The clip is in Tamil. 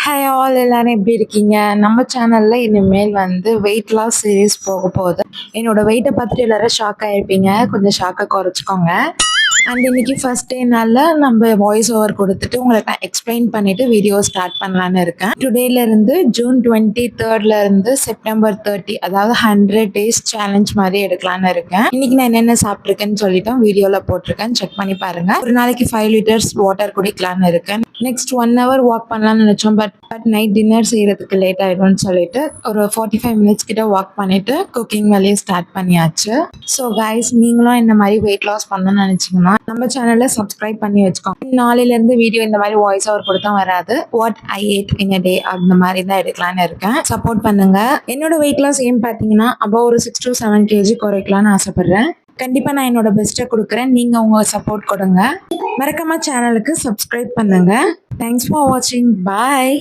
ஹாய் ஆல் எல்லாரும் எப்படி இருக்கீங்க? நம்ம சேனல்ல இனிமேல் வந்து வெயிட் லாஸ் சீரிஸ் போக போகுது. என்னோட வெயிட்டை பார்த்துட்டு எல்லாரும் ஷாக் ஆயிருப்பீங்க. கொஞ்சம் ஷாக்கை குறைச்சிக்கோங்க. அண்ட் இன்னைக்கு ஃபர்ஸ்ட் டேனால நம்ம வாய்ஸ் ஓவர் கொடுத்துட்டு உங்களுக்கு நான் எக்ஸ்பிளைன் பண்ணிட்டு வீடியோ ஸ்டார்ட் பண்ணலான்னு இருக்கேன். டுடேல இருந்து ஜூன் 23 இருந்து செப்டம்பர் 30, அதாவது 100 days சேலஞ்ச் மாதிரி எடுக்கலான்னு இருக்கேன். இன்னைக்கு நான் என்னென்ன சாப்பிட்ருக்கேன்னு சொல்லிட்டு வீடியோல போட்டிருக்கேன், செக் பண்ணி பாருங்க. ஒரு நாளைக்கு 5 liters வாட்டர் குடிக்கலான்னு இருக்கேன். நெக்ஸ்ட் 1 hour வாக் பண்ணலாம்னு நினைச்சோம். பட் நைட் டின்னர் செய்யறதுக்கு லேட் ஆயிடும்னு சொல்லிட்டு ஒரு 45 minutes கிட்ட வாக் பண்ணிட்டு குக்கிங் வேலையை ஸ்டார்ட் பண்ணியாச்சு. ஸோ கைஸ், நீங்களும் இந்த மாதிரி வெயிட் லாஸ் பண்ணணும்னு நினைச்சீங்கன்னா நம்ம சேனலை சப்ஸ்கிரைப் பண்ணி வச்சுக்கோங்க. நாளையில இருந்து வீடியோ இந்த மாதிரி வாய்ஸ் ஓவர் கொடுத்தா வராது. What I ate in a டே அந்த மாதிரி தான் எடுக்கலான்னு இருக்கேன். சப்போர்ட் பண்ணுங்க. என்னோட வெயிட் லாஸ் ஏன் பார்த்தீங்கன்னா அபவ் ஒரு 6 to 7 kg குறைக்கலாம்னு ஆசைப்படுறேன். கண்டிப்பா நான் என்னோட பெஸ்ட்டை கொடுக்குறேன். நீங்க உங்க சப்போர்ட் கொடுங்க. மறக்காம சேனலுக்கு சப்ஸ்கிரைப் பண்ணுங்க. தேங்க்ஸ் ஃபார் வாட்சிங். பாய்.